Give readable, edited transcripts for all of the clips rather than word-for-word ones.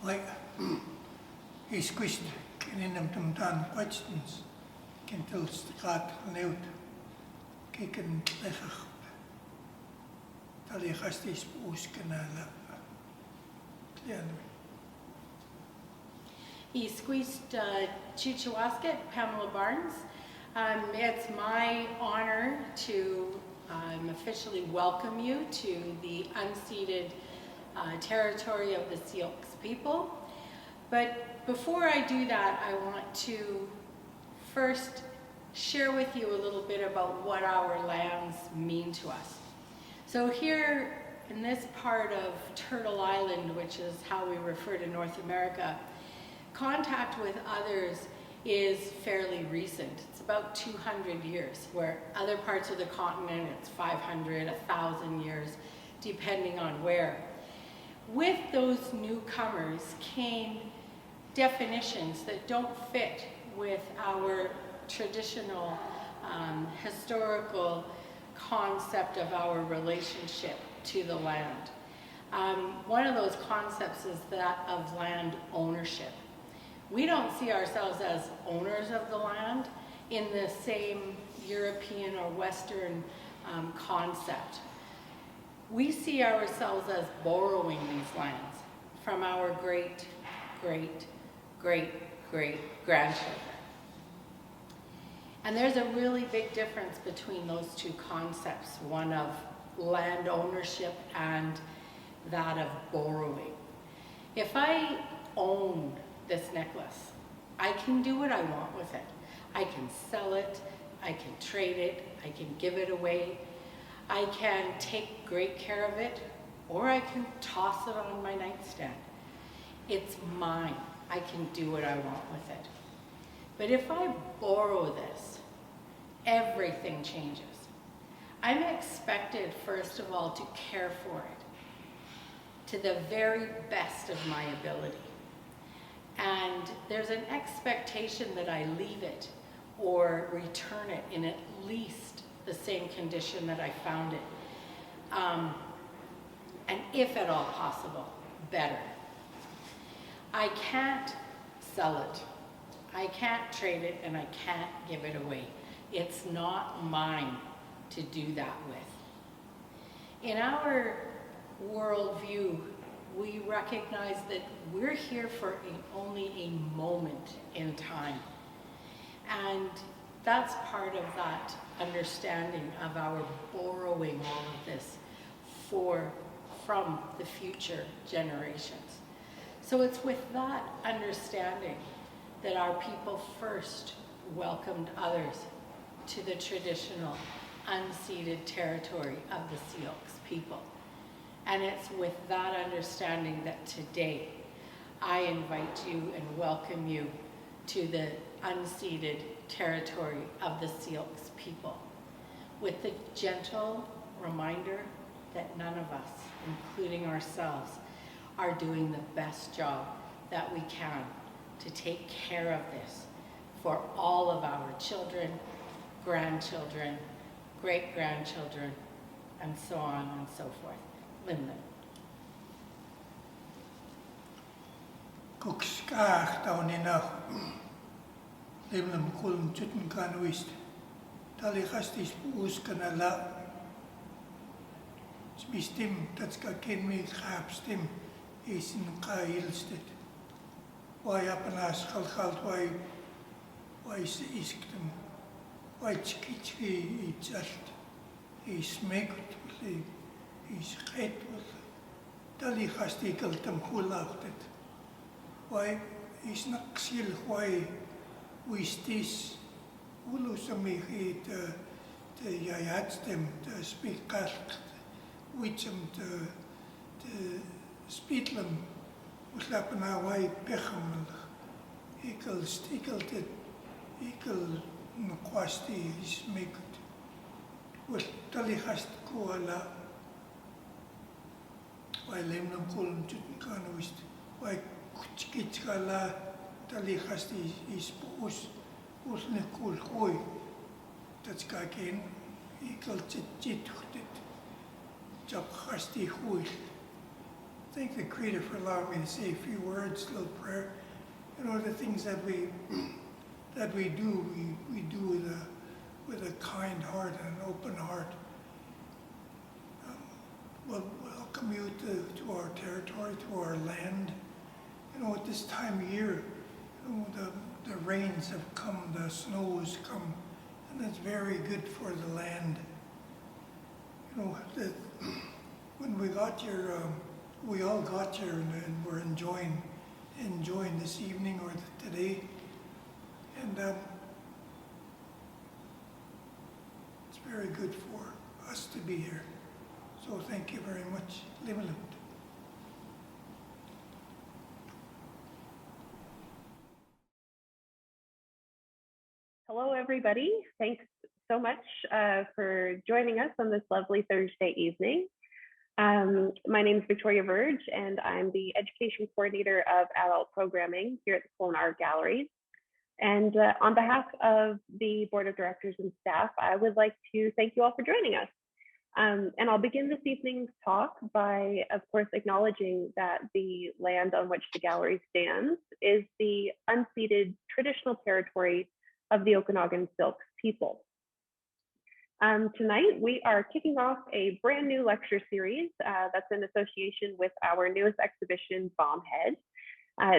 Like, he squished in them down questions, can tell the cat out, kicken lechach. Tali has this uskanala. He squeezed Chichawasket, Pamela Barnes. It's my honor to officially welcome you to the unceded territory of the Sioux people. But before I do that, I want to first share with you a little bit about what our lands mean to us. So here in this part of Turtle Island, which is how we refer to North America, contact with others is fairly recent. It's about 200 years, where other parts of the continent, it's 500, 1,000 years, depending on where. With those newcomers came definitions that don't fit with our traditional historical concept of our relationship to the land. One of those concepts is that of land ownership. We don't see ourselves as owners of the land in the same European or Western concept. We see ourselves as borrowing these lands from our great, great, great, great grandchildren. And there's a really big difference between those two concepts, one of land ownership and that of borrowing. If I own this necklace, I can do what I want with it. I can sell it, I can trade it, I can give it away, I can take great care of it, or I can toss it on my nightstand. It's mine. I can do what I want with it. But if I borrow this, everything changes. I'm expected, first of all, to care for it to the very best of my ability. And there's an expectation that I leave it or return it in at least the same condition that I found it. And if at all possible, better. I can't sell it. I can't trade it, and I can't give it away. It's not mine to do that with. In our worldview, we recognize that we're here for only a moment in time. And that's part of that understanding of our borrowing all of this from the future generations. So it's with that understanding that our people first welcomed others to the traditional unceded territory of the Sioux people. And it's with that understanding that today I invite you and welcome you to the unceded territory of the Sioux people, with the gentle reminder that none of us, including ourselves, are doing the best job that we can to take care of this for all of our children, grandchildren, great-grandchildren, and so on and so forth. Lyndon. Kukskaag down in a Limnum Kulm Jutten kan wist. Tali hastis uskanala. Smistim, tatska ken me graapstim is in Kailsted. Why apanas galgalt why isktem. Why tskitski iets alt. Is smekt is red Tali hastikeltem hulachtet. Why is naksil why wistis ulusami te jajatstem te spikalt witsem te spitlem uslapana why pechamel ikel stikeltet ikel nkwasti is mekt wel tali hast koala why lemnum kolum Jutten kan wist why Kitskala tali hasti is usne kul hoy tatska ken ikal chit chit jab hasti hoy thank the Creator for allowing me to say a few words, a little prayer. You know, the things that we do, we do with a kind heart and an open heart. We'll welcome you to our territory, to our land. You know, at this time of year, you know, the rains have come, the snow has come, and that's very good for the land. You know, when we got here, we all got here, and we're enjoying this evening or today, and it's very good for us to be here. So thank you very much. Limelut. Hello, everybody. Thanks so much for joining us on this lovely Thursday evening. My name is Victoria Verge, and I'm the Education Coordinator of Adult Programming here at the Kelowna Art Gallery. And on behalf of the Board of Directors and staff, I would like to thank you all for joining us. And I'll begin this evening's talk by, of course, acknowledging that the land on which the gallery stands is the unceded traditional territory of the Okanagan Silk people. Tonight, we are kicking off a brand new lecture series that's in association with our newest exhibition, Bombhead.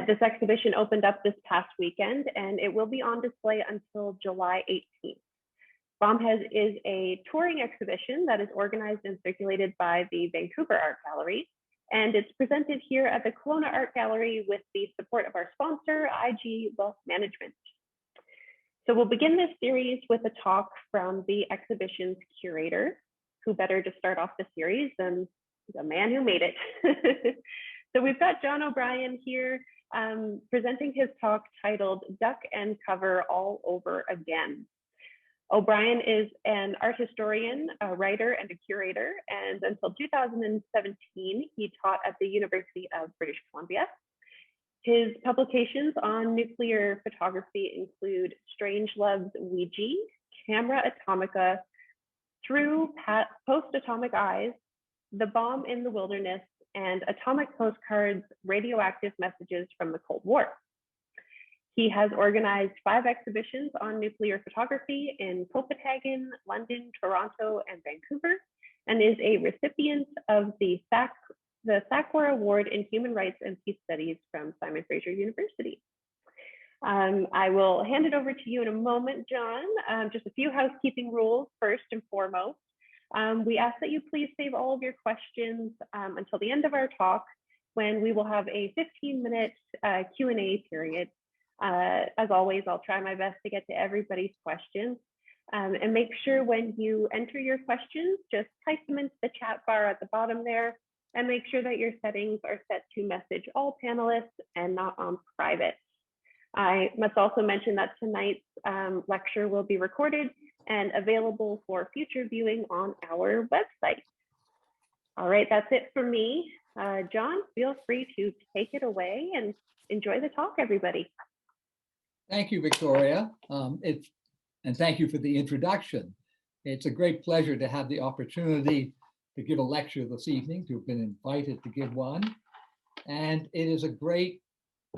This exhibition opened up this past weekend, and it will be on display until July 18th. Bombhead is a touring exhibition that is organized and circulated by the Vancouver Art Gallery, and it's presented here at the Kelowna Art Gallery with the support of our sponsor, IG Wealth Management. So we'll begin this series with a talk from the exhibition's curator. Who better to start off the series than the man who made it? So we've got John O'Brien here presenting his talk titled Duck and Cover All Over Again. O'Brien is an art historian, a writer, and a curator, and until 2017, he taught at the University of British Columbia. His publications on nuclear photography include Strangelove's Ouija, Camera Atomica, Through Post-Atomic Eyes, The Bomb in the Wilderness, and Atomic Postcards, Radioactive Messages from the Cold War. He has organized 5 exhibitions on nuclear photography in Copenhagen, London, Toronto, and Vancouver, and is a recipient of the Thakur Award in Human Rights and Peace Studies from Simon Fraser University. I will hand it over to you in a moment, John. Just a few housekeeping rules first and foremost. We ask that you please save all of your questions until the end of our talk, when we will have a 15-minute Q&A period. As always, I'll try my best to get to everybody's questions. And make sure when you enter your questions, just type them into the chat bar at the bottom there, and make sure that your settings are set to message all panelists and not on private. I must also mention that tonight's lecture will be recorded and available for future viewing on our website. All right, that's it for me. John, feel free to take it away and enjoy the talk, everybody. Thank you, Victoria. And thank you for the introduction. It's a great pleasure to have the opportunity to give a lecture this evening, to have been invited to give one. And it is a great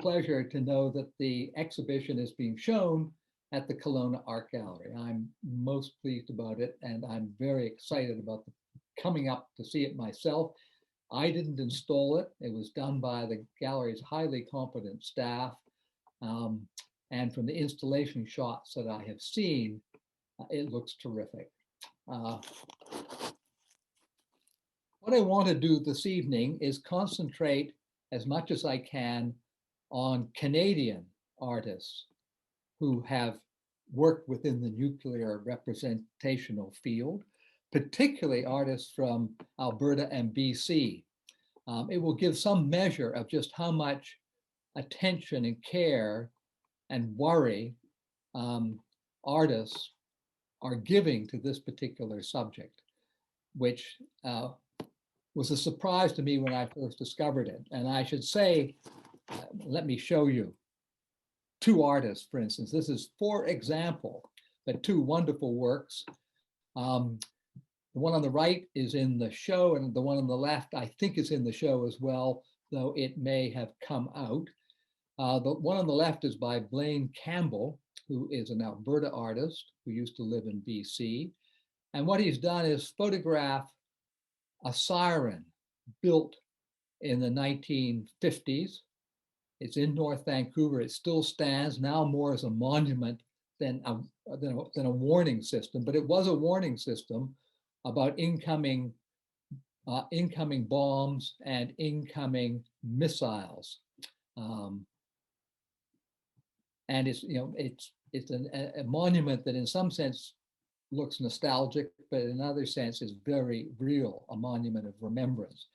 pleasure to know that the exhibition is being shown at the Kelowna Art Gallery. I'm most pleased about it, and I'm very excited about coming up to see it myself. I didn't install it. It was done by the gallery's highly competent staff. And from the installation shots that I have seen, it looks terrific. What I want to do this evening is concentrate as much as I can on Canadian artists who have worked within the nuclear representational field, particularly artists from Alberta and BC. It will give some measure of just how much attention and care and worry artists are giving to this particular subject, which was a surprise to me when I first discovered it. And I should say, let me show you 2 artists, for instance. This is, for example, the 2 wonderful works. The one on the right is in the show, and the one on the left, I think, is in the show as well, though it may have come out. The one on the left is by Blaine Campbell, who is an Alberta artist who used to live in BC. And what he's done is photograph a siren built in the 1950s. It's in North Vancouver. It still stands now more as a monument than a warning system, but it was a warning system about incoming bombs and incoming missiles. And it's a monument that in some sense looks nostalgic, but in another sense is very real, a monument of remembrance.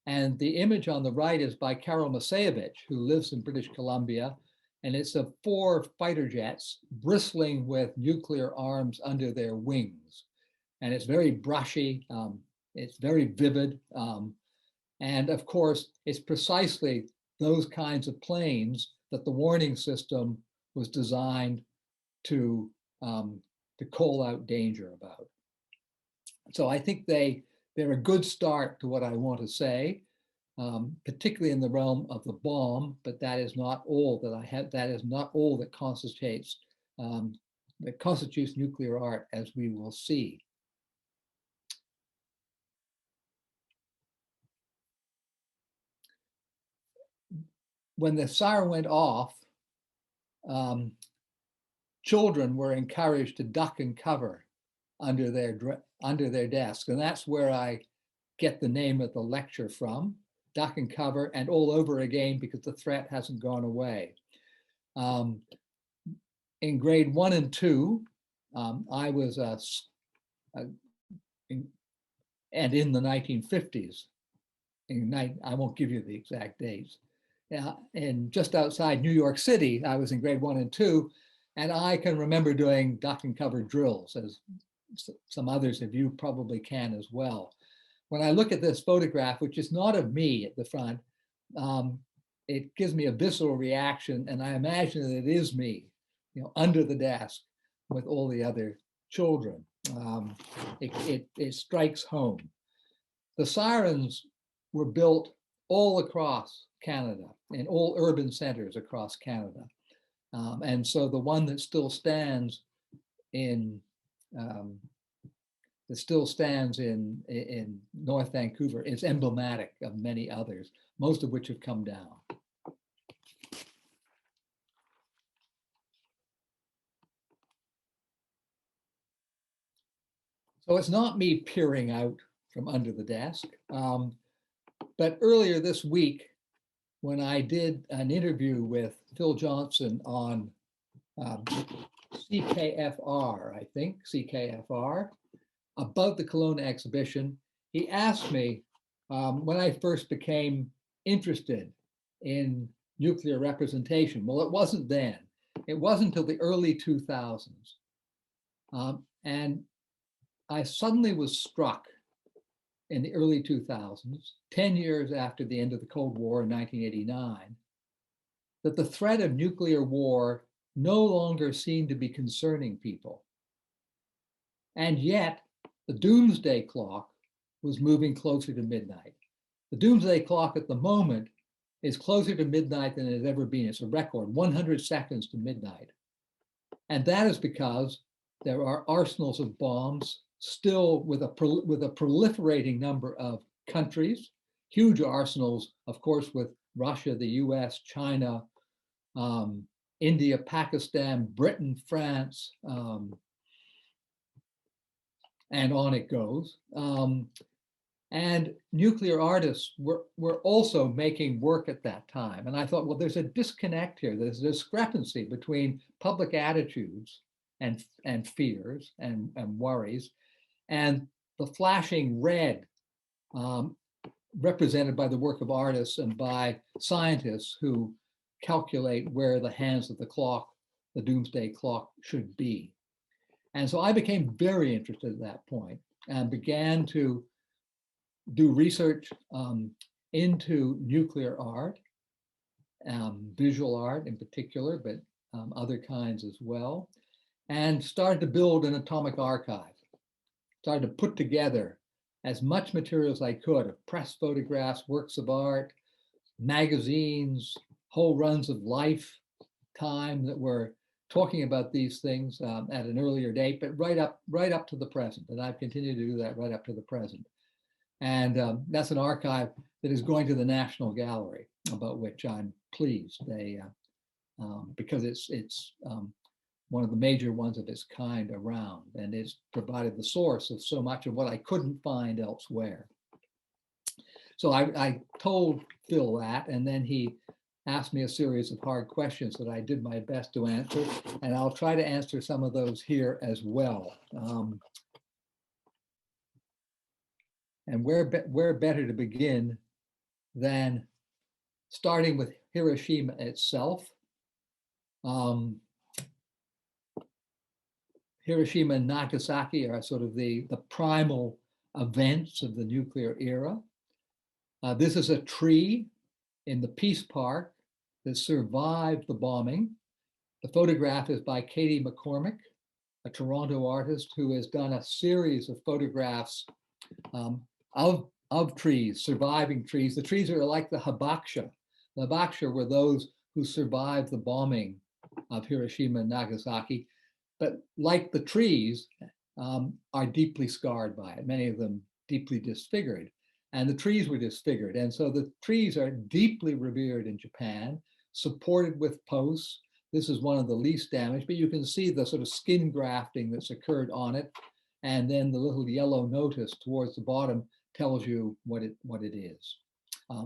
And the image on the right is by Karol Masejewicz, who lives in British Columbia, and it's of 4 fighter jets bristling with nuclear arms under their wings. And it's very brushy, it's very vivid, and of course, it's precisely those kinds of planes that the warning system was designed to call out danger about. So I think they're a good start to what I want to say, particularly in the realm of the bomb, but that is not all that I have. That is not all that constitutes nuclear art, as we will see. When the siren went off, children were encouraged to duck and cover under their desks, and that's where I get the name of the lecture from, duck and cover, and all over again because the threat hasn't gone away. In grade 1 and 2, I was and in the 1950s, I won't give you the exact dates, and just outside New York City, I was in grade 1 and 2, and I can remember doing duck and cover drills, as some others of you probably can as well. When I look at this photograph, which is not of me at the front, it gives me a visceral reaction, and I imagine that it is me, under the desk with all the other children. It strikes home. The sirens were built all across Canada, in all urban centers across Canada. And so the one that still stands in North Vancouver is emblematic of many others, most of which have come down. So it's not me peering out from under the desk, but earlier this week, when I did an interview with Phil Johnson on CKFR, I think, CKFR, about the Kelowna exhibition, he asked me when I first became interested in nuclear representation. Well, it wasn't then. It wasn't until the early 2000s. And I suddenly was struck in the early 2000s, 10 years after the end of the Cold War in 1989, that the threat of nuclear war no longer seemed to be concerning people. And yet, the doomsday clock was moving closer to midnight. The doomsday clock at the moment is closer to midnight than it has ever been. It's a record, 100 seconds to midnight. And that is because there are arsenals of bombs still with a proliferating number of countries, huge arsenals, of course, with Russia, the US, China, India, Pakistan, Britain, France, and on it goes. And nuclear artists were also making work at that time. And I thought, well, there's a disconnect here. There's a discrepancy between public attitudes and fears and worries, and the flashing red represented by the work of artists and by scientists who calculate where the hands of the clock, the doomsday clock, should be. And so I became very interested at that point and began to do research into nuclear art, visual art in particular, but other kinds as well, and started to build an atomic archive started to put together as much material as I could of press photographs, works of art, magazines, whole runs of Lifetime that were talking about these things at an earlier date, but right up to the present. And I've continued to do that right up to the present. And that's an archive that is going to the National Gallery, about which I'm pleased. Because it's one of the major ones of its kind around, and it's provided the source of so much of what I couldn't find elsewhere. So I told Phil that, and then he asked me a series of hard questions that I did my best to answer, and I'll try to answer some of those here as well. And where better to begin than starting with Hiroshima itself. Hiroshima and Nagasaki are sort of the primal events of the nuclear era. This is a tree in the Peace Park that survived the bombing. The photograph is by Katie McCormick, a Toronto artist who has done a series of photographs of trees, surviving trees. The trees are like the hibakusha. The hibakusha were those who survived the bombing of Hiroshima and Nagasaki, but like the trees, are deeply scarred by it, many of them deeply disfigured. And the trees were disfigured. And so the trees are deeply revered in Japan, supported with posts. This is one of the least damaged, but you can see the sort of skin grafting that's occurred on it. And then the little yellow notice towards the bottom tells you what it is.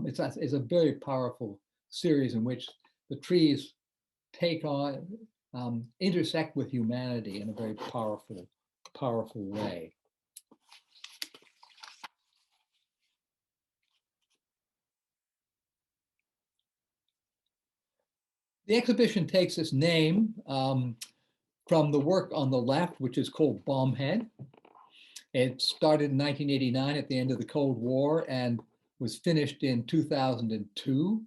It's a very powerful series in which the trees take on, intersect with humanity in a very powerful way. The exhibition takes its name from the work on the left, which is called Bombhead. It started in 1989 at the end of the Cold War and was finished in 2002,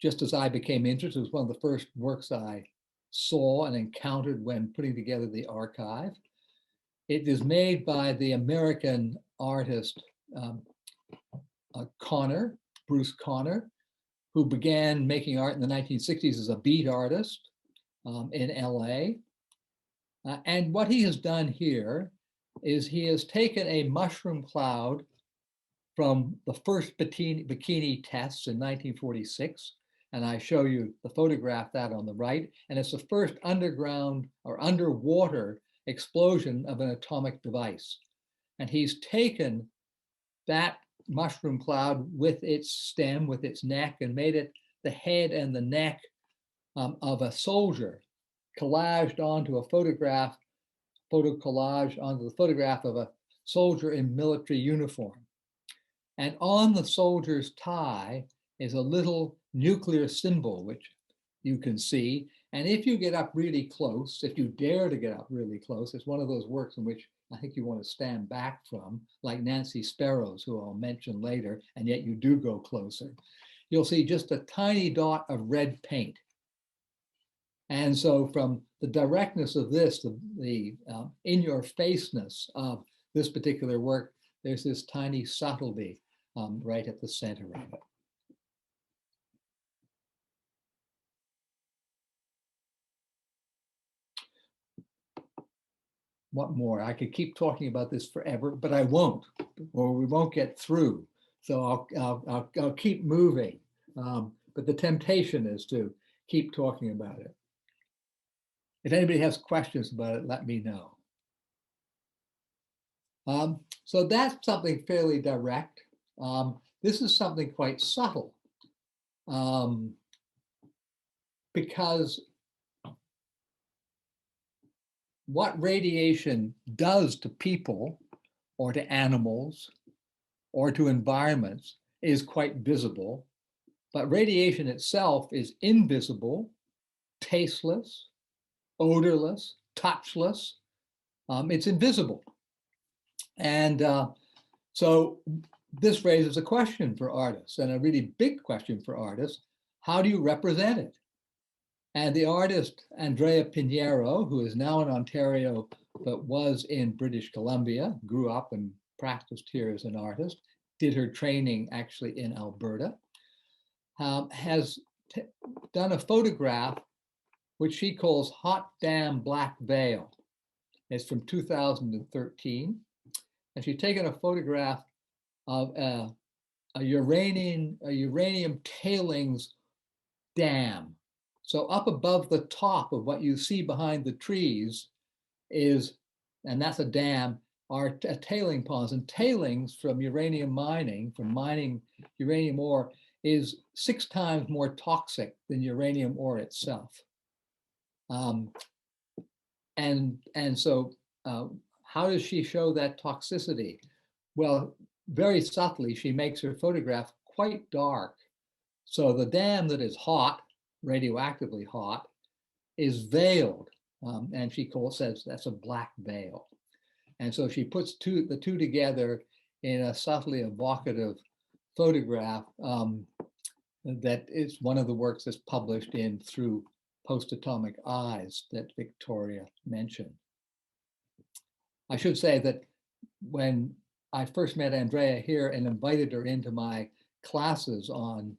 just as I became interested. It was one of the first works I saw and encountered when putting together the archive. It is made by the American artist Bruce Conner, who began making art in the 1960s as a beat artist in LA. And what he has done here is he has taken a mushroom cloud from the first bikini tests in 1946, and I show you the photograph that on the right, and it's the first underground or underwater explosion of an atomic device. And he's taken that mushroom cloud with its stem, with its neck, and made it the head and the neck of a soldier, collaged onto a photograph, photo collage onto the photograph of a soldier in military uniform. And on the soldier's tie is a little nuclear symbol, which you can see. And if you get up really close, if you dare to get up really close, it's one of those works in which I think you want to stand back from, like Nancy Sparrow's, who I'll mention later, and yet you do go closer. You'll see just a tiny dot of red paint. And so from the directness of this, the in-your-faceness of this particular work, there's this tiny subtlety right at the center of it. What more? I could keep talking about this forever, but I won't, or we won't get through. So I'll keep moving. But the temptation is to keep talking about it. If anybody has questions about it, let me know. So that's something fairly direct. This is something quite subtle, because what radiation does to people or to animals or to environments is quite visible, but radiation itself is invisible, tasteless, odorless, touchless. It's invisible. And so this raises a question for artists, and a really big question for artists. How do you represent it? And the artist Andrea Pinheiro, who is now in Ontario but was in British Columbia, grew up and practiced here as an artist, did her training actually in Alberta, has done a photograph which she calls Hot Damn Black Veil. It's from 2013. And she's taken a photograph of a uranium tailings dam. So up above the top of what you see behind the trees is, and that's a dam, are tailing ponds. And tailings from uranium mining, from mining uranium ore, is 6 times more toxic than uranium ore itself. So how does she show that toxicity? Well, very subtly, she makes her photograph quite dark. So the dam that is hot, radioactively hot, is veiled. And she says that's a black veil. And so she puts the two together in a subtly evocative photograph that is one of the works that's published in Through Post-Atomic Eyes that Victoria mentioned. I should say that when I first met Andrea here and invited her into my classes on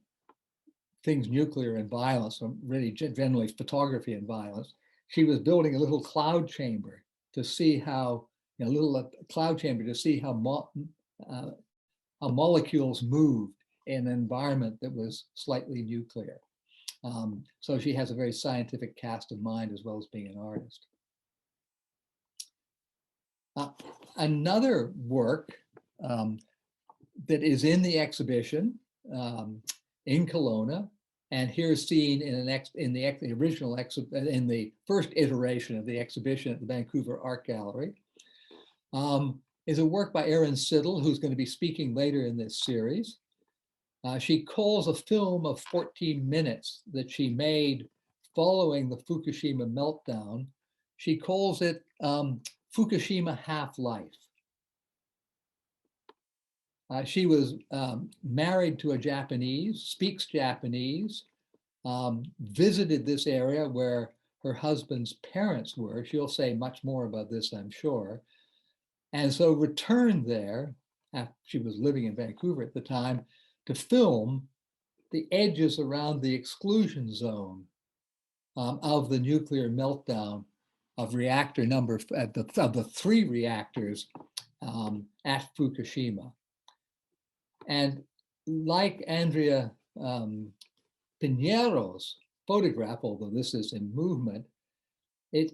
things nuclear and violence, or really generally photography and violence, she was building a little cloud chamber to see how, how molecules moved in an environment that was slightly nuclear. So she has a very scientific cast of mind as well as being an artist. Another work that is in the exhibition in Kelowna, and here seen in the first iteration of the exhibition at the Vancouver Art Gallery, is a work by Erin Siddell, who's going to be speaking later in this series. She calls a film of 14 minutes that she made following the Fukushima meltdown. She calls it Fukushima Half-Life. She was married to a Japanese, speaks Japanese, visited this area where her husband's parents were. She'll say much more about this, I'm sure. And so returned there, after she was living in Vancouver at the time, to film the edges around the exclusion zone of the nuclear meltdown of reactor number, of the 3 reactors at Fukushima. And like Andrea Pinheiro's photograph, although this is in movement,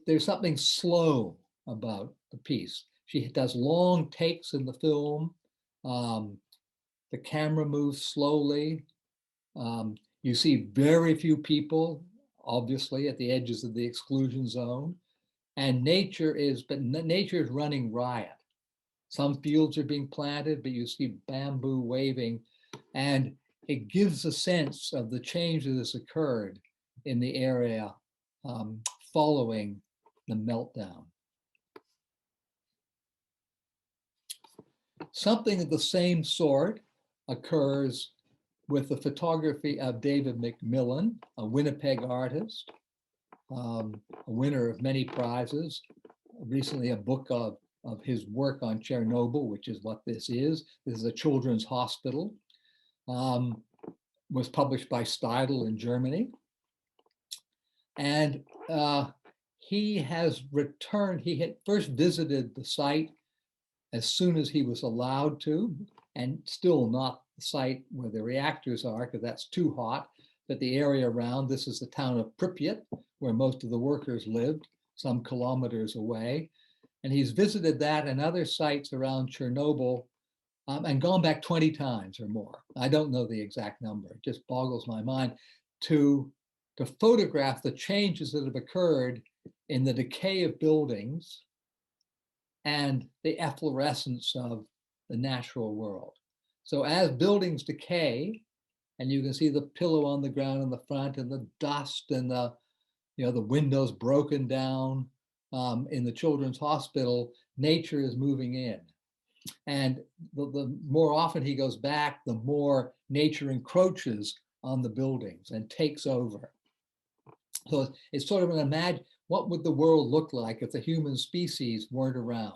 there's something slow about the piece. She does long takes in the film. The camera moves slowly. You see very few people, obviously, at the edges of the exclusion zone. And nature is running riot. Some fields are being planted, but you see bamboo waving. And it gives a sense of the change that has occurred in the area following the meltdown. Something of the same sort occurs with the photography of David Mcmillan, a Winnipeg artist, a winner of many prizes. Recently, a book of his work on Chernobyl, which is what this is. This is a children's hospital. Was published by Siddell in Germany. And he has returned. He had first visited the site as soon as he was allowed to, and still not the site where the reactors are, because that's too hot, but the area around. This is the town of Pripyat, where most of the workers lived, some kilometers away. And he's visited that and other sites around Chernobyl and gone back 20 times or more. I don't know the exact number. It just boggles my mind to photograph the changes that have occurred in the decay of buildings and the efflorescence of the natural world. So as buildings decay, and you can see the pillow on the ground in the front and the dust and the windows broken down in the children's hospital, nature is moving in. And the more often he goes back, the more nature encroaches on the buildings and takes over. So it's sort of what would the world look like if the human species weren't around?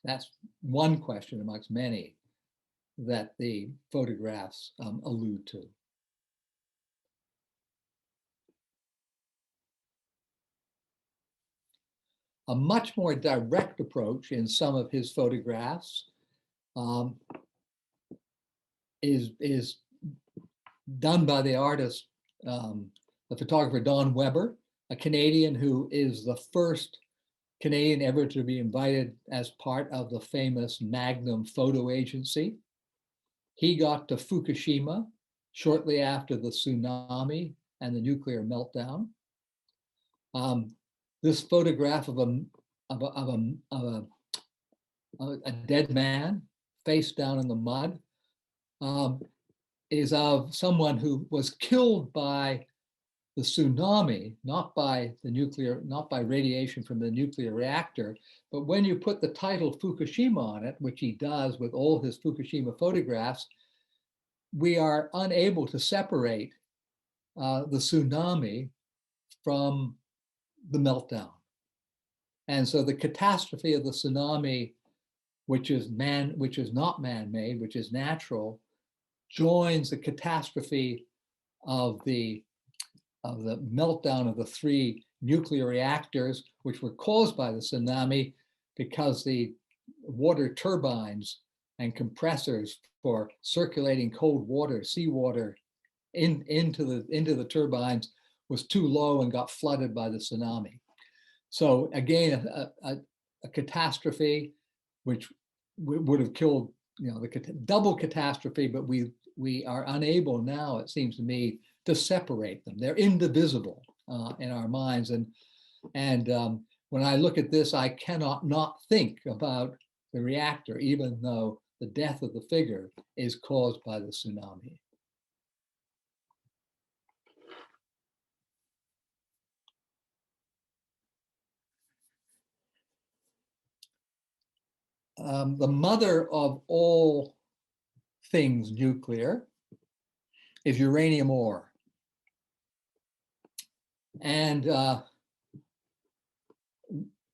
That's one question amongst many that the photographs allude to. A much more direct approach in some of his photographs is done by the artist, the photographer Don Weber, a Canadian who is the first Canadian ever to be invited as part of the famous Magnum photo agency. He got to Fukushima shortly after the tsunami and the nuclear meltdown. This photograph of a dead man face down in the mud is of someone who was killed by the tsunami, not by radiation from the nuclear reactor. But when you put the title Fukushima on it, which he does with all his Fukushima photographs, we are unable to separate the tsunami from the meltdown. And so the catastrophe of the tsunami, which is not man-made, which is natural, joins the catastrophe of the meltdown of the 3 nuclear reactors, which were caused by the tsunami because the water turbines and compressors for circulating cold water, seawater, into the turbines was too low and got flooded by the tsunami. So again, a catastrophe which would have killed, the double catastrophe, but we are unable now, it seems to me, to separate them. They're indivisible in our minds. And when I look at this, I cannot not think about the reactor, even though the death of the figure is caused by the tsunami. The mother of all things nuclear is uranium ore. And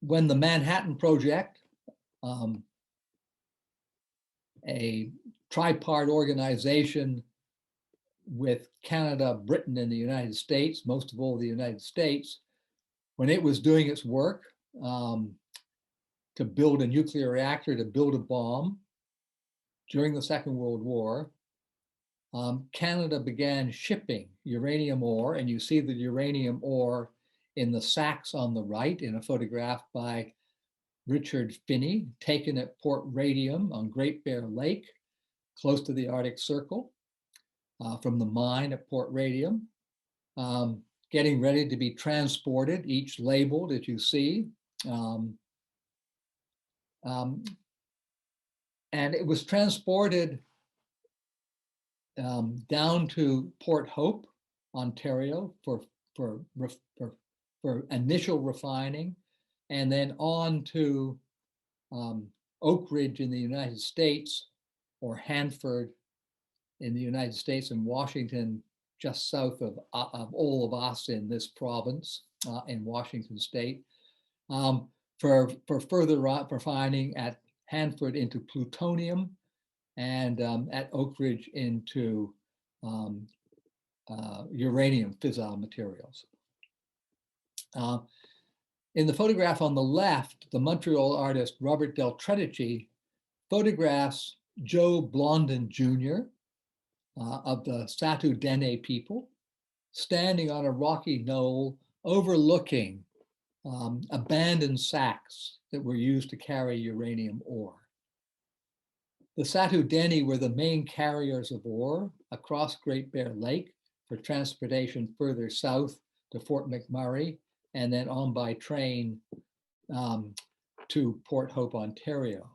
when the Manhattan Project, a tripart organization with Canada, Britain, and the United States, most of all the United States, when it was doing its work to build a nuclear reactor, to build a bomb during the Second World War, Canada began shipping uranium ore, and you see the uranium ore in the sacks on the right in a photograph by Richard Finney, taken at Port Radium on Great Bear Lake, close to the Arctic Circle, from the mine at Port Radium, getting ready to be transported, each labeled, as you see. And it was transported down to Port Hope, Ontario, for initial refining, and then on to Oak Ridge in the United States, or Hanford in the United States, and Washington, just south of all of us in this province, in Washington State, for further refining at Hanford into plutonium, and at Oak Ridge into uranium fissile materials. In the photograph on the left, the Montreal artist Robert Del Tredici photographs Joe Blondin Jr. Of the Satu Dene people, standing on a rocky knoll overlooking abandoned sacks that were used to carry uranium ore. The Satu Dene were the main carriers of ore across Great Bear Lake for transportation further south to Fort McMurray, and then on by train to Port Hope, Ontario.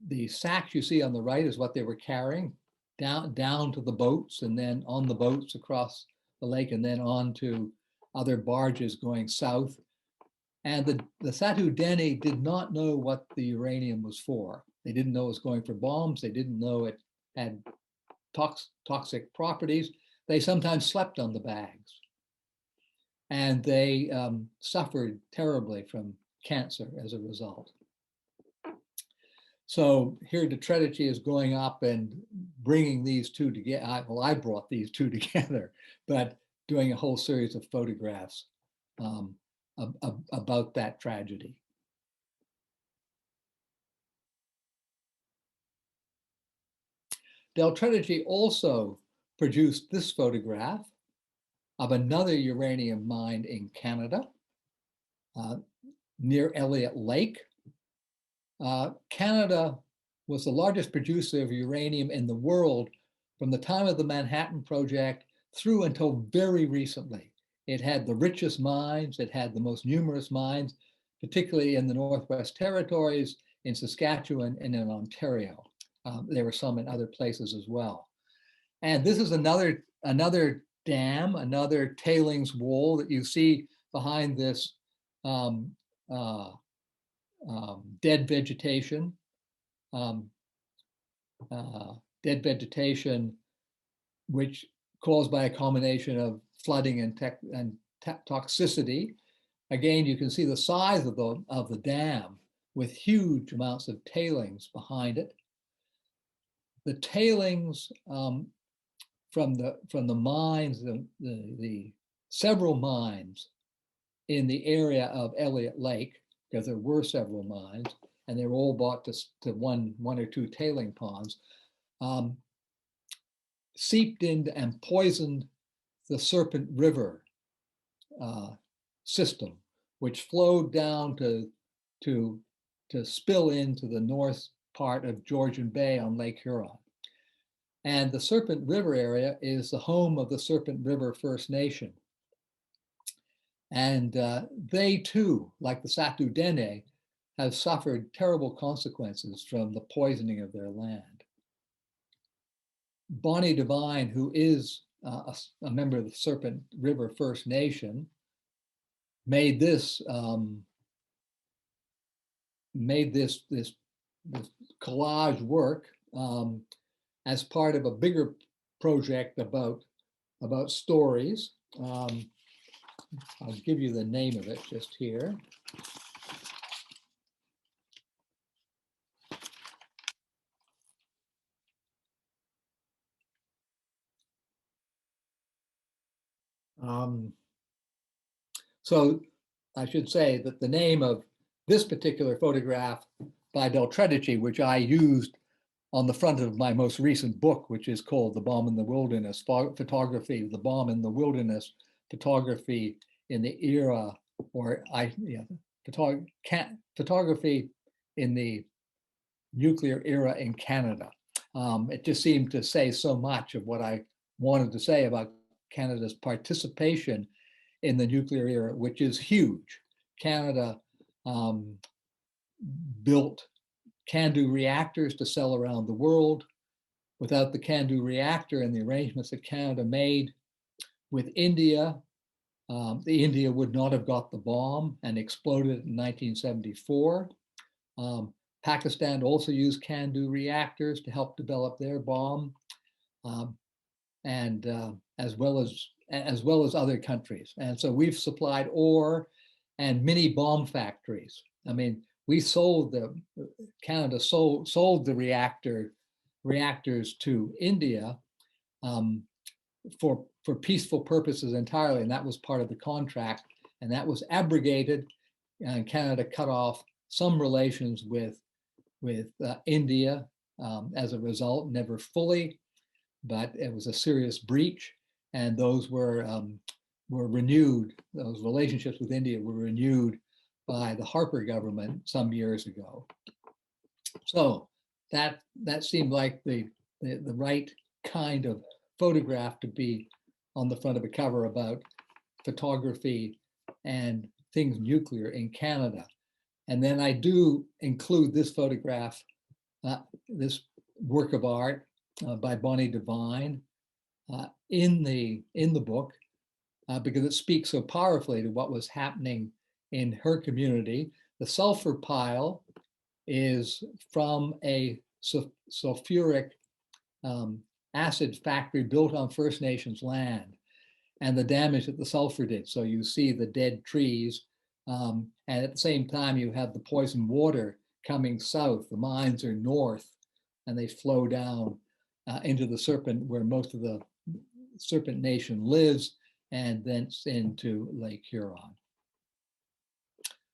The sacks you see on the right is what they were carrying down to the boats, and then on the boats across the lake, and then on to other barges going south. And the Satu Dene did not know what the uranium was for. They didn't know it was going for bombs. They didn't know it had toxic properties. they sometimes slept on the bags. And they suffered terribly from cancer as a result. So here Detritichy is going up and bringing these two together. Well, I brought these two together, but doing a whole series of photographs about that tragedy. Detritichy also produced this photograph of another uranium mine in Canada, near Elliott Lake. Canada was the largest producer of uranium in the world from the time of the Manhattan Project through until very recently. It had the richest mines, it had the most numerous mines, particularly in the Northwest Territories, in Saskatchewan, and in Ontario. There were some in other places as well. And this is another dam, another tailings wall that you see behind this dead vegetation, which caused by a combination of flooding and toxicity. Again, you can see the size of the dam with huge amounts of tailings behind it. The tailings from the mines, the several mines in the area of Elliott Lake, because there were several mines, and they were all brought to one or two tailing ponds, seeped into and poisoned the Serpent River system, which flowed down to spill into the north part of Georgian Bay on Lake Huron. And the Serpent River area is the home of the Serpent River First Nation. And they too, like the Satu Dene, have suffered terrible consequences from the poisoning of their land. Bonnie Devine, who is a member of the Serpent River First Nation, made this collage work as part of a bigger project about stories. I'll give you the name of it just here. So I should say that the name of this particular photograph by Detritichy, which I used on the front of my most recent book, which is called The Bomb in the Wilderness, Photography, The Bomb in the Wilderness, Photography in the Era, Photography in the Nuclear Era in Canada. It just seemed to say so much of what I wanted to say about Canada's participation in the nuclear era, which is huge. Canada built CANDU reactors to sell around the world. Without the CANDU reactor and the arrangements that Canada made with India, India would not have got the bomb and exploded in 1974. Pakistan also used CANDU reactors to help develop their bomb, and as well as other countries. And so we've supplied ore and mini bomb factories. I mean, Canada sold the reactors to India for peaceful purposes entirely, and that was part of the contract, and that was abrogated, and Canada cut off some relations with India as a result, never fully, but it was a serious breach, and those were renewed. Those relationships with India were renewed by the Harper government some years ago. So that seemed like the right kind of photograph to be on the front of a cover about photography and things nuclear in Canada. And then I do include this photograph, this work of art by Bonnie Devine in the book because it speaks so powerfully to what was happening in her community. The sulfur pile is from a sulfuric acid factory built on First Nations land and the damage that the sulfur did. So you see the dead trees, and at the same time you have the poison water coming south. The mines are north, and they flow down into the Serpent, where most of the Serpent Nation lives, and then into Lake Huron.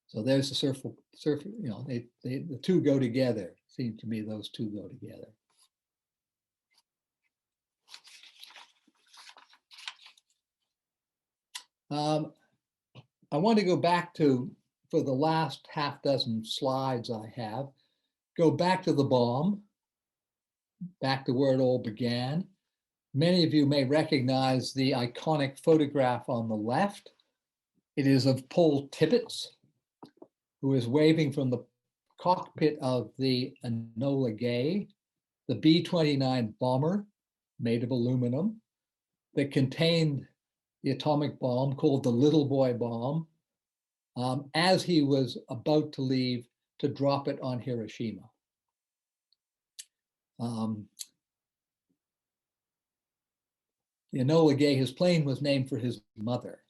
So there's the surf, you know, the two go together. Seems to me those two go together. I want to go back to, for the last half dozen slides I have, go back to the bomb, back to where it all began. Many of you may recognize the iconic photograph on the left. It is of Paul Tibbets, who is waving from the cockpit of the Enola Gay, the B-29 bomber made of aluminum that contained the atomic bomb called the Little Boy bomb, as he was about to leave to drop it on Hiroshima. The Enola Gay, his plane was named for his mother.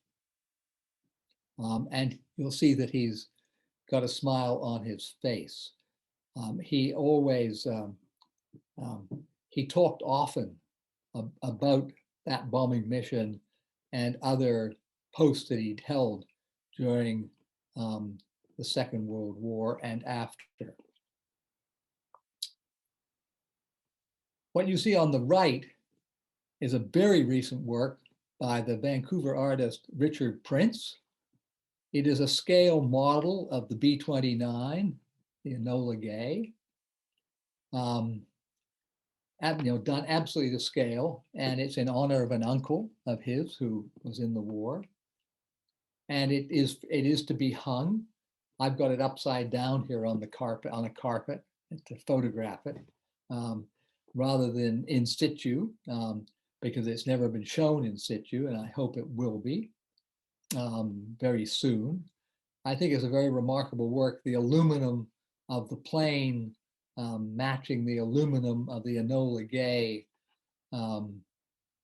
And you'll see that he's got a smile on his face. He always, he talked often about that bombing mission and other posts that he'd held during the Second World War and after. What you see on the right is a very recent work by the Vancouver artist Richard Prince. It is a scale model of the B-29, the Enola Gay, done absolutely to scale, and it's in honor of an uncle of his who was in the war. And it is to be hung. I've got it upside down here on the carpet, on a carpet, to photograph it, rather than in situ, because it's never been shown in situ, and I hope it will be very soon. I think it's a very remarkable work. The aluminum of the plane matching the aluminum of the Enola Gay, the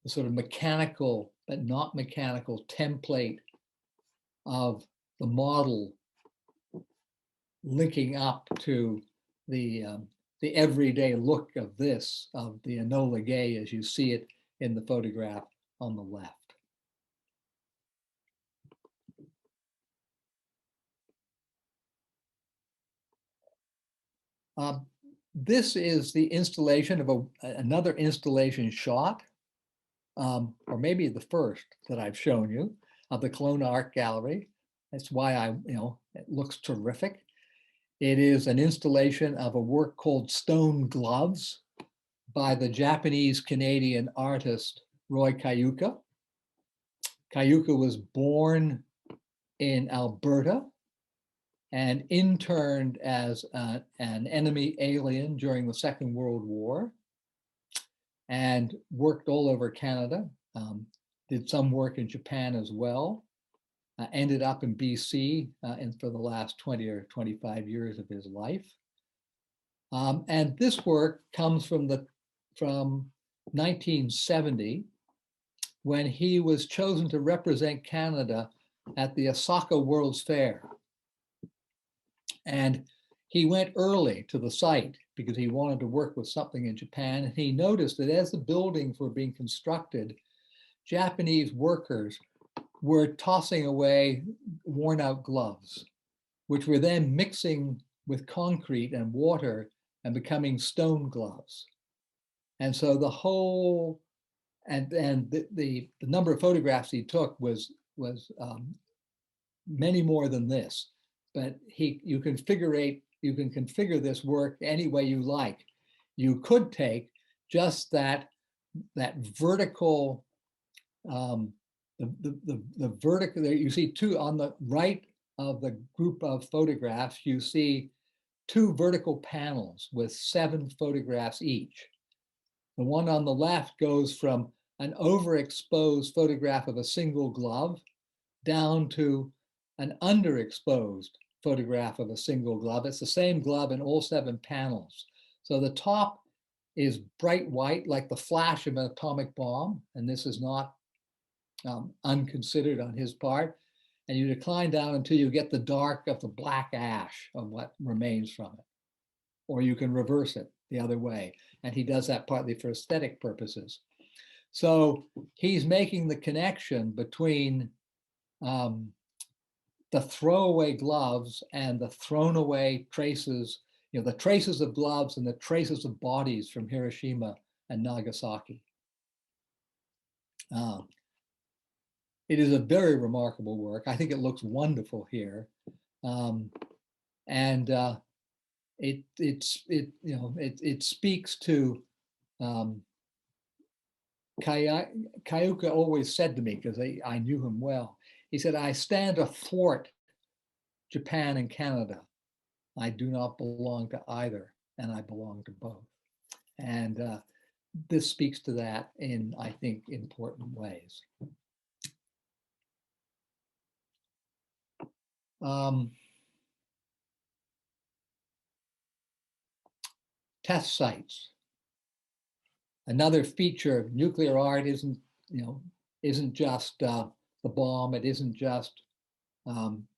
sort of mechanical but not mechanical template of the model linking up to the everyday look of this, of the Enola Gay as you see it in the photograph on the left. This is the installation of another installation shot, or maybe the first that I've shown you, of the Kelowna Art Gallery. That's why it looks terrific. It is an installation of a work called Stone Gloves by the Japanese-Canadian artist Roy Kaiyuka. Kaiyuka was born in Alberta and interned as an enemy alien during the Second World War and worked all over Canada, did some work in Japan as well, ended up in BC for the last 20 or 25 years of his life. And this work comes from 1970, when he was chosen to represent Canada at the Osaka World's Fair. And he went early to the site because he wanted to work with something in Japan. And he noticed that as the buildings were being constructed, Japanese workers were tossing away worn out gloves, which were then mixing with concrete and water and becoming stone gloves. And so the whole, and the number of photographs he took was many more than this. But you can configure this work any way you like. You could take just that vertical, the vertical there. You see two on the right of the group of photographs. You see two vertical panels with 7 photographs each. The one on the left goes from an overexposed photograph of a single glove down to an underexposed photograph of a single glove. It's the same glove in all 7 panels. So the top is bright white, like the flash of an atomic bomb, and this is not unconsidered on his part. And you decline down until you get the dark of the black ash of what remains from it. Or you can reverse it the other way. And he does that partly for aesthetic purposes. So he's making the connection between the throwaway gloves and the thrown away traces, the traces of gloves and the traces of bodies from Hiroshima and Nagasaki. It is a very remarkable work. I think it looks wonderful here. It speaks to Kaiyuka always said to me, because I knew him well, he said, I stand athwart Japan and Canada. I do not belong to either, and I belong to both. And this speaks to that in, I think, important ways. Test sites. Another feature of nuclear art isn't just the bomb. It isn't just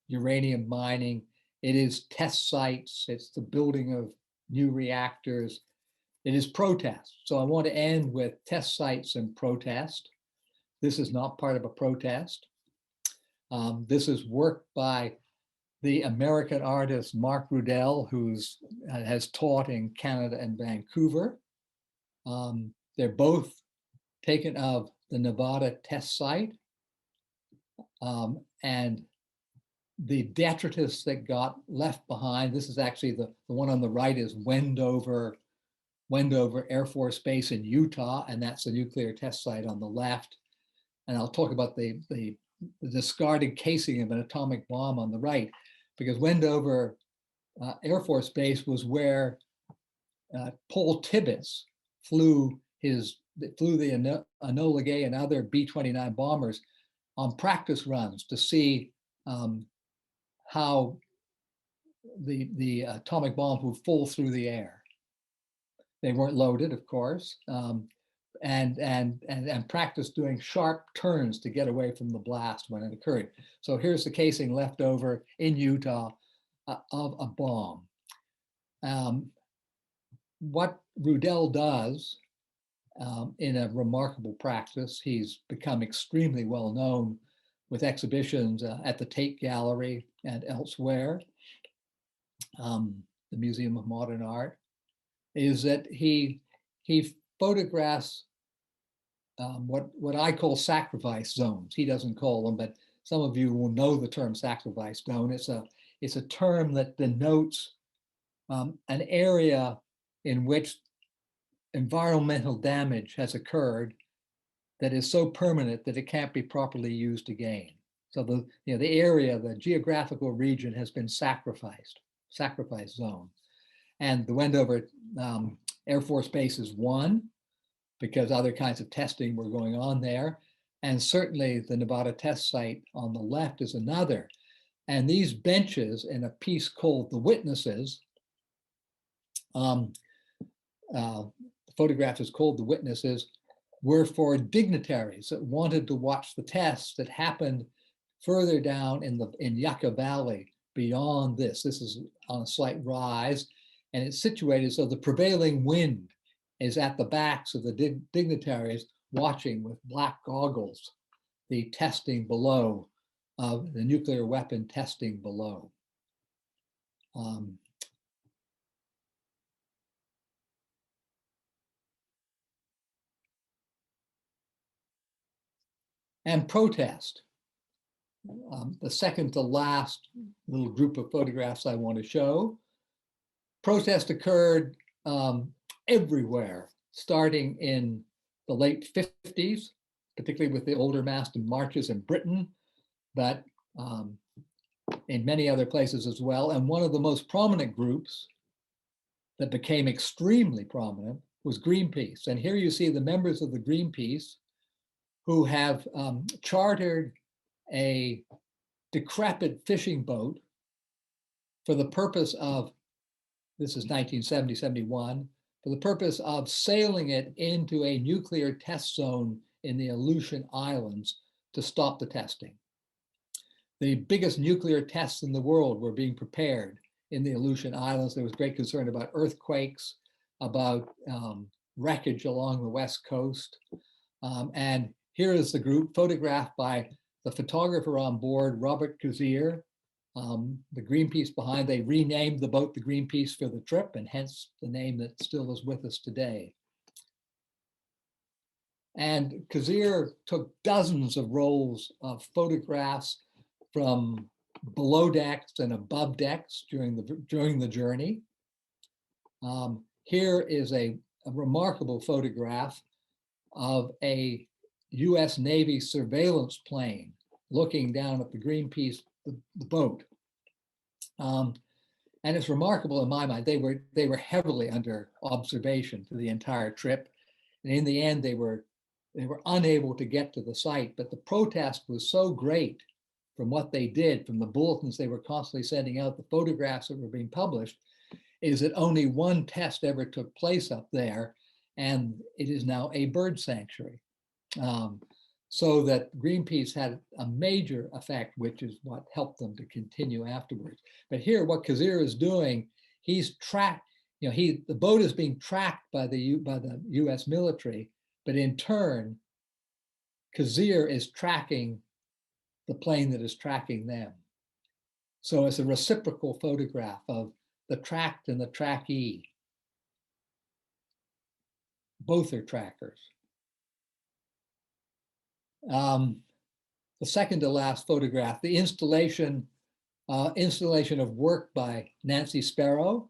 uranium mining. It is test sites. It's the building of new reactors. It is protest. So I want to end with test sites and protest. This is not part of a protest. This is work by the American artist Mark Rudell, who has taught in Canada and Vancouver. They're both taken of the Nevada test site. And the detritus that got left behind, this is actually the one on the right is Wendover Air Force Base in Utah, and that's the nuclear test site on the left. And I'll talk about the discarded casing of an atomic bomb on the right, because Wendover Air Force Base was where Paul Tibbets flew the Enola Gay and other B-29 bombers on practice runs to see how the atomic bombs would fall through the air. They weren't loaded, of course, and practice doing sharp turns to get away from the blast when it occurred. So here's the casing left over in Utah of a bomb. What Rudell does in a remarkable practice, he's become extremely well known with exhibitions at the Tate Gallery and elsewhere, the Museum of Modern Art, is that he photographs what I call sacrifice zones. He doesn't call them, but some of you will know the term sacrifice zone. It's a term that denotes an area in which environmental damage has occurred that is so permanent that it can't be properly used again. So the area, the geographical region has been sacrifice zone. And the Wendover Air Force Base is one, because other kinds of testing were going on there. And certainly the Nevada test site on the left is another. And these benches in a piece called The Witnesses, the photograph is called The Witnesses, were for dignitaries that wanted to watch the tests that happened further down in Yucca Valley beyond this. This is on a slight rise, and it's situated so the prevailing wind is at the backs of the dignitaries watching with black goggles the testing below, the nuclear weapon testing below. And protest. The second to last little group of photographs I want to show. Protest occurred everywhere, starting in the late 50s, particularly with the older Marston marches in Britain, but in many other places as well. And one of the most prominent groups that became extremely prominent was Greenpeace. And here you see the members of the Greenpeace who have chartered a decrepit fishing boat for the purpose of, this is 1970, 71, for the purpose of sailing it into a nuclear test zone in the Aleutian Islands to stop the testing. The biggest nuclear tests in the world were being prepared in the Aleutian Islands. There was great concern about earthquakes, about wreckage along the west coast. And here is the group photographed by the photographer on board, Robert Kazier. The Greenpeace behind, they renamed the boat the Greenpeace for the trip, and hence the name that still is with us today. And Kazier took dozens of rolls of photographs from below decks and above decks during the journey. Here is a remarkable photograph of a US Navy surveillance plane looking down at the Greenpeace, the boat. And it's remarkable in my mind. They were heavily under observation for the entire trip. And in the end, they were unable to get to the site, but the protest was so great from what they did, from the bulletins they were constantly sending out, the photographs that were being published, is that only one test ever took place up there, and it is now a bird sanctuary. So that Greenpeace had a major effect, which is what helped them to continue afterwards. But here, what Kazier is doing, he's tracked, the boat is being tracked by the US military, but in turn, Kazier is tracking the plane that is tracking them. So it's a reciprocal photograph of the tracked and the trackee. Both are trackers. The second to last photograph, the installation of work by Nancy Sparrow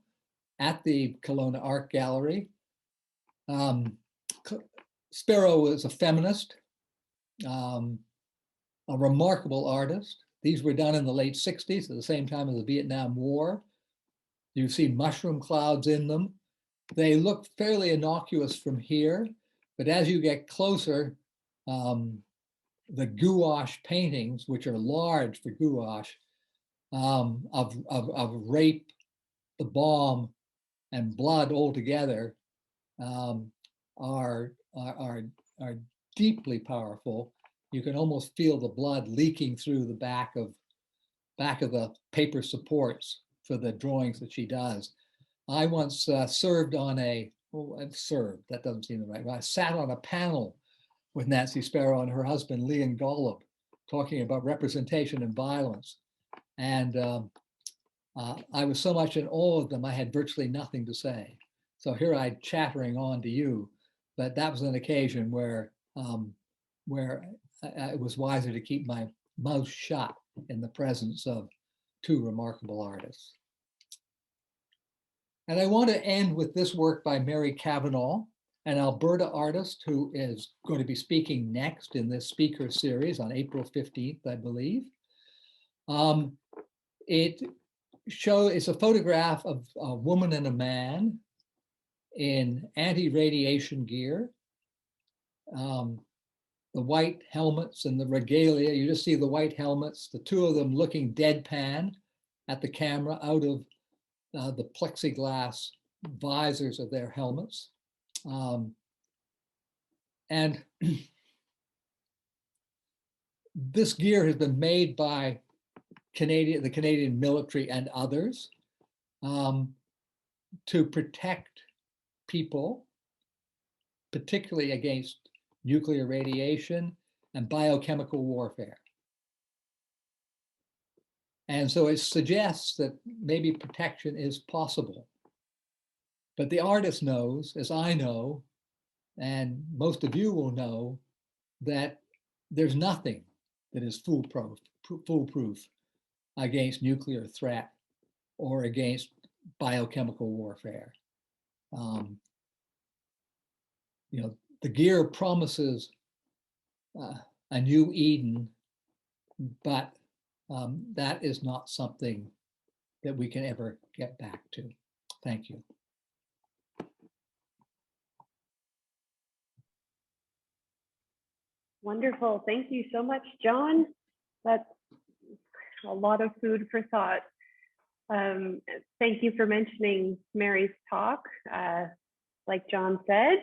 at the Kelowna Art Gallery. Sparrow was a feminist, a remarkable artist. These were done in the late 60s, at the same time as the Vietnam War. You see mushroom clouds in them. They look fairly innocuous from here, but as you get closer, the gouache paintings, which are large for gouache, of rape, the bomb, and blood all together, are deeply powerful. You can almost feel the blood leaking through the back of the paper supports for the drawings that she does. I once served on that doesn't seem the right way. I sat on a panel with Nancy Sparrow and her husband, Leon Golub, talking about representation and violence. And I was so much in awe of them, I had virtually nothing to say. So here I'm chattering on to you, but that was an occasion where it was wiser to keep my mouth shut in the presence of two remarkable artists. And I want to end with this work by Mary Kavanagh, an Alberta artist who is going to be speaking next in this speaker series on April 15th, I believe. It's a photograph of a woman and a man in anti-radiation gear. The white helmets and the regalia, you just see the white helmets, the two of them looking deadpan at the camera out of the plexiglass visors of their helmets. And this gear has been made by the Canadian military and others to protect people, particularly against nuclear radiation and biochemical warfare. And so it suggests that maybe protection is possible. But the artist knows, as I know, and most of you will know, that there's nothing that is foolproof against nuclear threat or against biochemical warfare. The gear promises a new Eden, but that is not something that we can ever get back to. Thank you. Wonderful. Thank you so much, John. That's a lot of food for thought. Thank you for mentioning Mary's talk. like John said,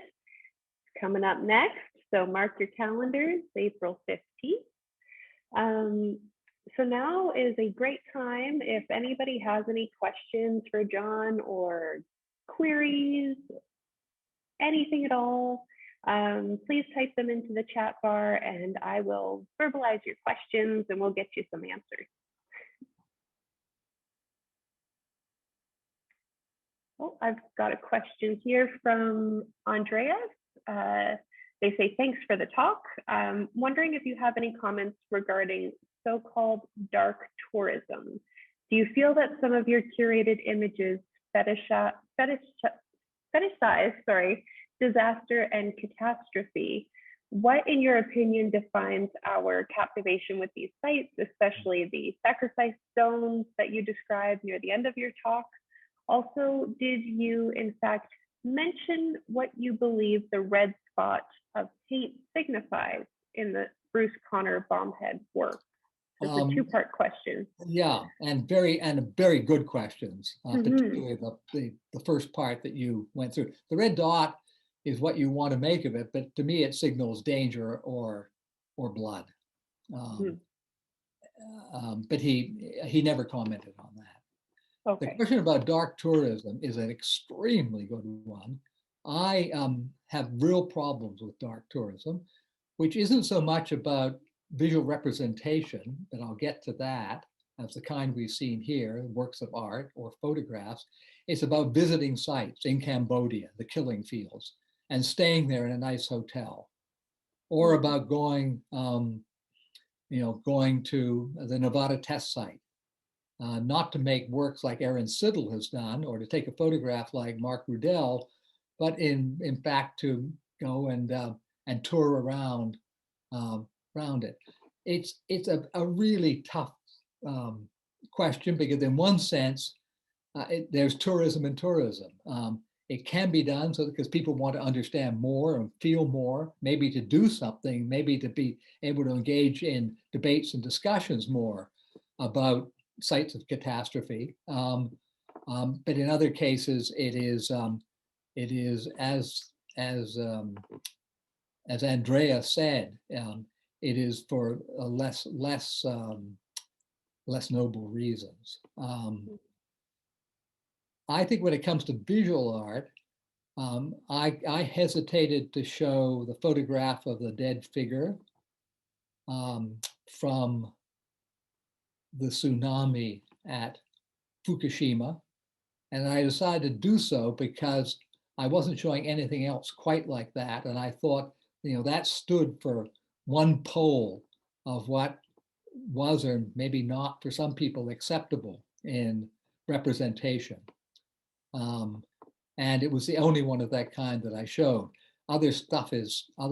coming up next. So mark your calendars, April 15th. So now is a great time if anybody has any questions for John or queries, anything at all, please type them into the chat bar and I will verbalize your questions and we'll get you some answers. Oh, I've got a question here from Andreas. They say, thanks for the talk. Wondering if you have any comments regarding so-called dark tourism. Do you feel that some of your curated images fetishize disaster and catastrophe? What, in your opinion, defines our captivation with these sites, especially the sacrifice stones that you described near the end of your talk? Also, did you, in fact, mention what you believe the red spot of paint signifies in the Bruce Conner Bombhead work? It's a two-part question. Yeah, and very good questions, particularly the first part that you went through. The red dot is what you want to make of it, but to me it signals danger or blood. But he never commented on that. Okay. The question about dark tourism is an extremely good one. I have real problems with dark tourism, which isn't so much about visual representation, but I'll get to that, as the kind we've seen here, works of art or photographs. It's about visiting sites in Cambodia, the killing fields, and staying there in a nice hotel, or about going to the Nevada test site. Not to make works like Aaron Siddell has done, or to take a photograph like Mark Rudell, but in fact to go and tour around it. It's a really tough question, because in one sense, there's tourism and tourism. It can be done so because people want to understand more and feel more, maybe to do something, maybe to be able to engage in debates and discussions more about sites of catastrophe. But in other cases, it is as Andrea said, it is for less noble reasons. I think when it comes to visual art, I hesitated to show the photograph of the dead figure from the tsunami at Fukushima. And I decided to do so because I wasn't showing anything else quite like that. And I thought, that stood for one pole of what was, or maybe not for some people, acceptable in representation. And it was the only one of that kind that I showed. Other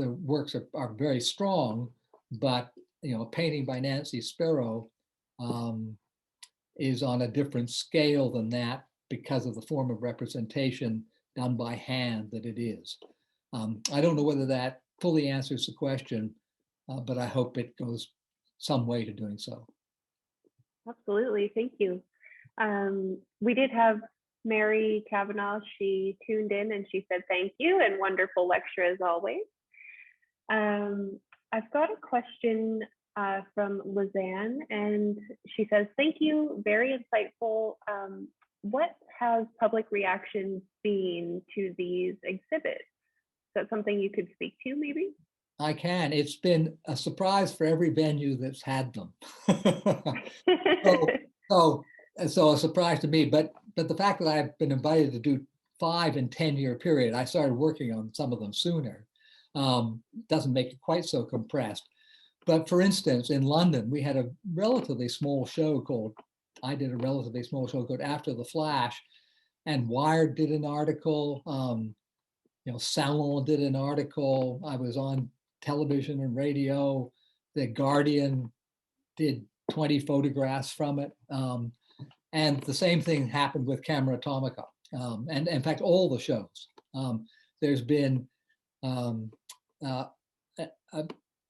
works are very strong, but a painting by Nancy Sparrow is on a different scale than that because of the form of representation done by hand that it is. I don't know whether that fully answers the question, but I hope it goes some way to doing so. Absolutely, thank you. We did have Mary Kavanagh. She tuned in and she said thank you and wonderful lecture as always. I've got a question from Lizanne, and she says, thank you, very insightful. What has public reaction been to these exhibits? Is that something you could speak to maybe? I can. It's been a surprise for every venue that's had them. so a surprise to me, but the fact that I've been invited to do 5 and 10 year period, I started working on some of them sooner, doesn't make it quite so compressed. But for instance, in London, we had a relatively small show called After the Flash, and Wired did an article, Salon did an article. I was on television and radio. The Guardian did 20 photographs from it. And the same thing happened with Camera Atomica. And in fact, all the shows. There's been a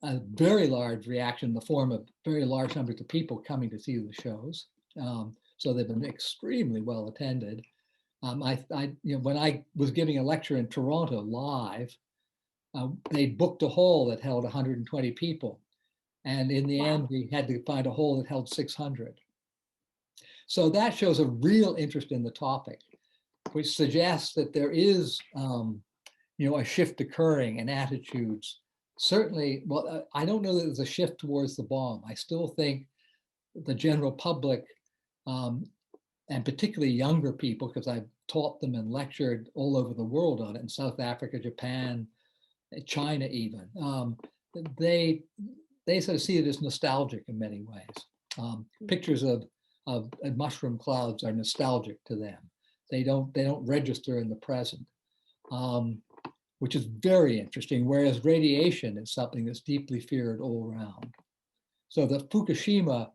very large reaction in the form of very large numbers of people coming to see the shows. So they've been extremely well attended. When I was giving a lecture in Toronto live, they booked a hall that held 120 people. And in the end, we had to find a hall that held 600. So that shows a real interest in the topic, which suggests that there is, a shift occurring in attitudes. Certainly, well, I don't know that there's a shift towards the bomb. I still think the general public, and particularly younger people, because I've taught them and lectured all over the world on it, in South Africa, Japan, China even, they sort of see it as nostalgic in many ways. Pictures of mushroom clouds are nostalgic to them. They don't register in the present, which is very interesting, whereas radiation is something that's deeply feared all around. So the Fukushima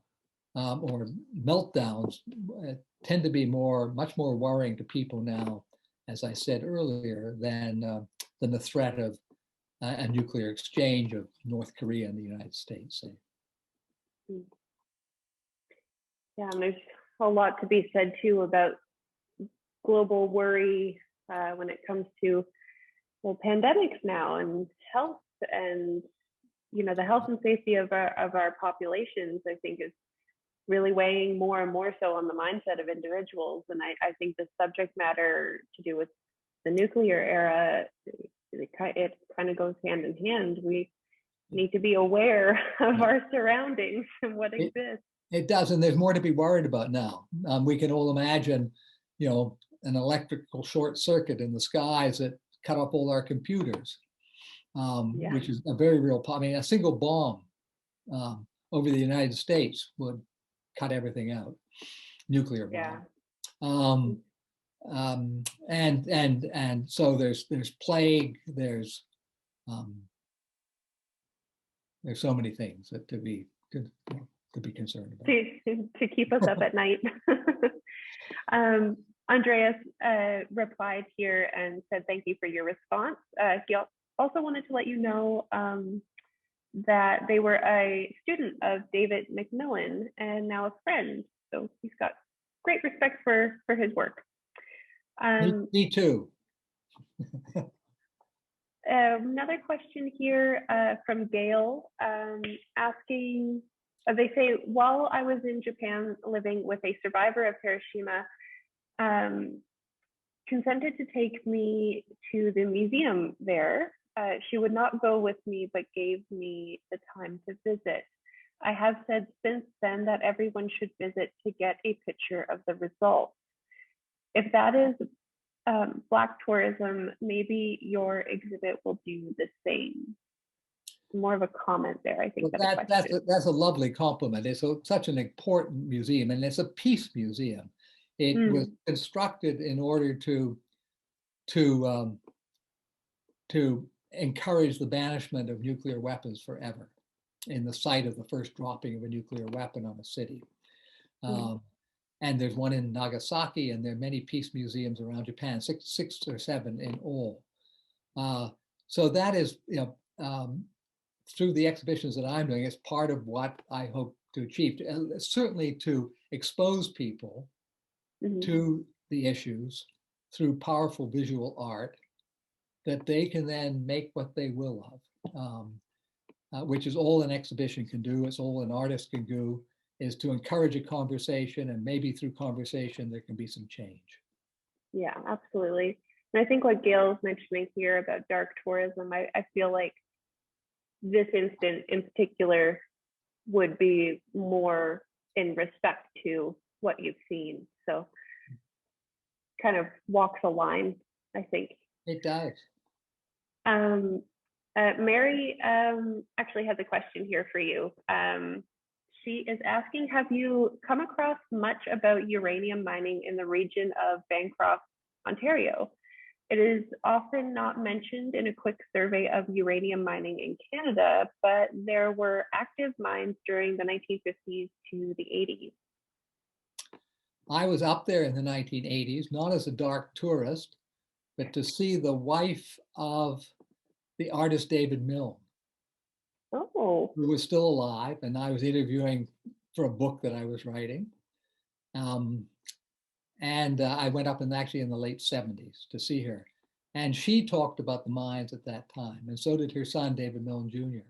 or meltdowns tend to be much more worrying to people now, as I said earlier, than the threat of a nuclear exchange of North Korea and the United States. Yeah, and there's a lot to be said too about global worry when it comes to pandemics now and health, and the health and safety of our populations, I think, is really weighing more and more so on the mindset of individuals. And I think the subject matter to do with the nuclear era, it kind of goes hand in hand. We need to be aware of our surroundings and what exists. It does, and there's more to be worried about now. We can all imagine, an electrical short circuit in the skies that cut off all our computers, which is a very real problem. I mean, a single bomb over the United States would cut everything out. Nuclear bomb. And so there's plague. There's so many things that to be concerned about. To keep us up at night. Andreas replied here and said, thank you for your response. He also wanted to let you know that they were a student of David Mcmillan and now a friend. So he's got great respect for his work. Me too. Another question here from Gail asking, they say, while I was in Japan living with a survivor of Hiroshima, consented to take me to the museum there. She would not go with me, but gave me the time to visit. I have said since then that everyone should visit to get a picture of the results. If that is Black tourism, maybe your exhibit will do the same. More of a comment there, I think. Well, that's a lovely compliment. It's such an important museum, and it's a peace museum. It was constructed in order to encourage the banishment of nuclear weapons forever, in the site of the first dropping of a nuclear weapon on a city. And there's one in Nagasaki, and there are many peace museums around Japan, six or seven in all. So that is, through the exhibitions that I'm doing, it's part of what I hope to achieve, certainly to expose people to the issues through powerful visual art that they can then make what they will of, which is all an exhibition can do, it's all an artist can do, is to encourage a conversation, and maybe through conversation there can be some change. Yeah, absolutely. And I think what Gail's mentioning here about dark tourism, I feel like this instance in particular would be more in respect to what you've seen. So kind of walks a line, I think. It does. Mary actually has a question here for you. She is asking, have you come across much about uranium mining in the region of Bancroft, Ontario? It is often not mentioned in a quick survey of uranium mining in Canada, but there were active mines during the 1950s to the 80s. I was up there in the 1980s, not as a dark tourist, but to see the wife of the artist David Milne, who was still alive, and I was interviewing for a book that I was writing. And I went up actually in the late 70s to see her. And she talked about the mines at that time. And so did her son, David Milne Jr.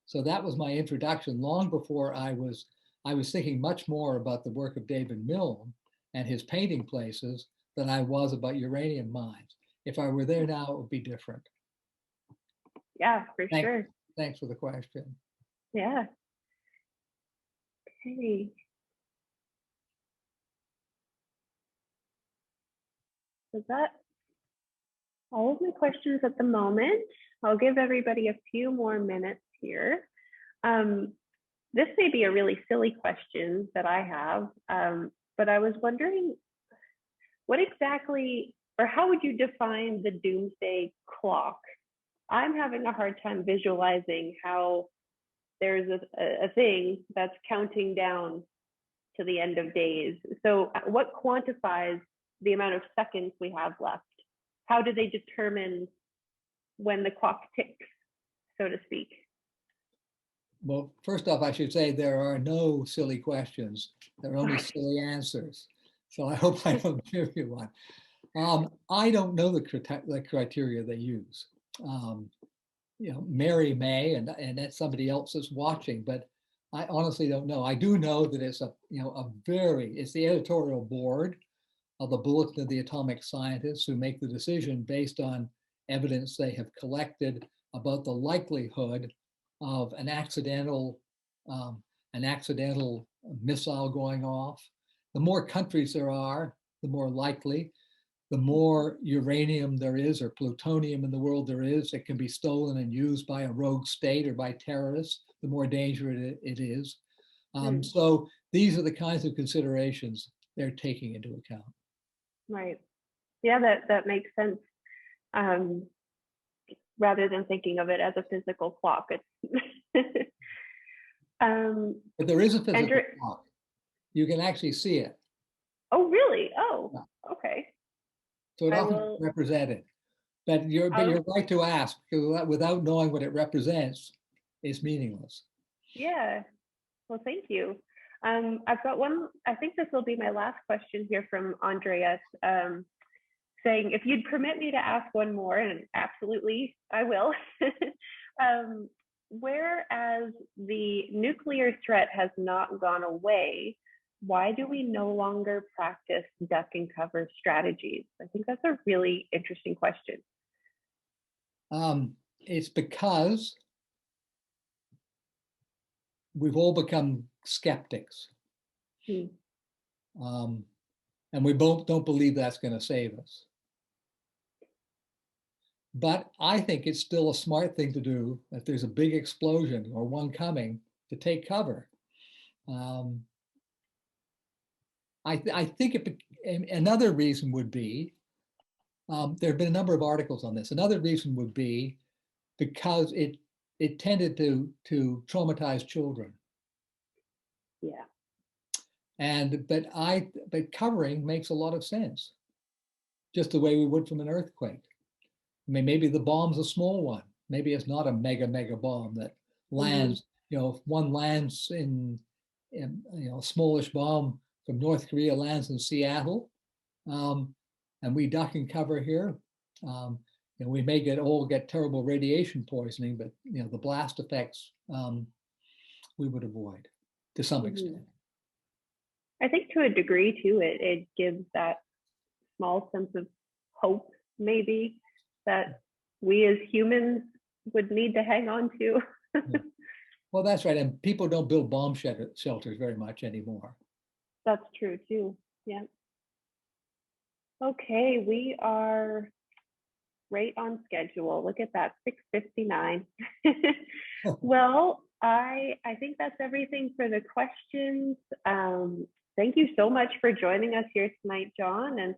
So that was my introduction long before I was thinking much more about the work of David Milne and his painting places than I was about uranium mines. If I were there now, it would be different. Yeah, for sure. Thanks for the question. Yeah. Okay. So that's all of my questions at the moment. I'll give everybody a few more minutes here. This may be a really silly question that I have, but I was wondering what exactly, or how would you define the Doomsday clock? I'm having a hard time visualizing how there's a thing that's counting down to the end of days. So what quantifies the amount of seconds we have left? How do they determine when the clock ticks, so to speak? Well, first off, I should say there are no silly questions. There are only silly answers. So I hope I don't give you one. I don't know the criteria they use. Mary may, and that's somebody else that's watching, but I honestly don't know. I do know that it's it's the editorial board of the Bulletin of the Atomic Scientists who make the decision based on evidence they have collected about the likelihood of an accidental missile going off. The more countries there are, the more likely. The more uranium there is or plutonium in the world there is that can be stolen and used by a rogue state or by terrorists, the more dangerous it is. So these are the kinds of considerations they're taking into account. Right. Yeah, that makes sense. Rather than thinking of it as a physical clock. But there is a physical clock. You can actually see it. Oh, really? Oh, okay. So it often is represented. But you're right to ask, because without knowing what it represents, it's meaningless. Yeah. Well, thank you. I've got one. I think this will be my last question here from Andreas, saying, if you'd permit me to ask one more, and absolutely I will. Whereas the nuclear threat has not gone away, why do we no longer practice duck and cover strategies? I think that's a really interesting question. It's because we've all become skeptics. And we both don't believe that's going to save us. But I think it's still a smart thing to do if there's a big explosion or one coming to take cover. I think another reason would be, there have been a number of articles on this. Another reason would be because it tended to traumatize children. Yeah. But covering makes a lot of sense, just the way we would from an earthquake. I mean, maybe the bomb's a small one. Maybe it's not a mega bomb that lands. If one lands in a smallish bomb from North Korea lands in Seattle, and we duck and cover here, we may all get terrible radiation poisoning, but the blast effects we would avoid to some extent. I think to a degree too, it gives that small sense of hope, maybe, that we as humans would need to hang on to. Yeah. Well, that's right. And people don't build bomb shelters very much anymore. That's true too. Yeah. Okay, we are right on schedule. Look at that, 6:59. Well, I think that's everything for the questions. Thank you so much for joining us here tonight, John. And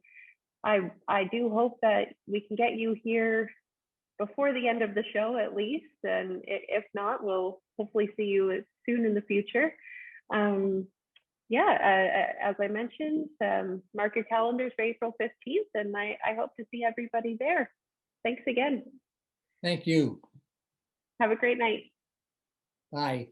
I do hope that we can get you here before the end of the show at least. And if not, we'll hopefully see you soon in the future. As I mentioned, mark your calendars for April 15th, and I hope to see everybody there. Thanks again. Thank you. Have a great night. Bye.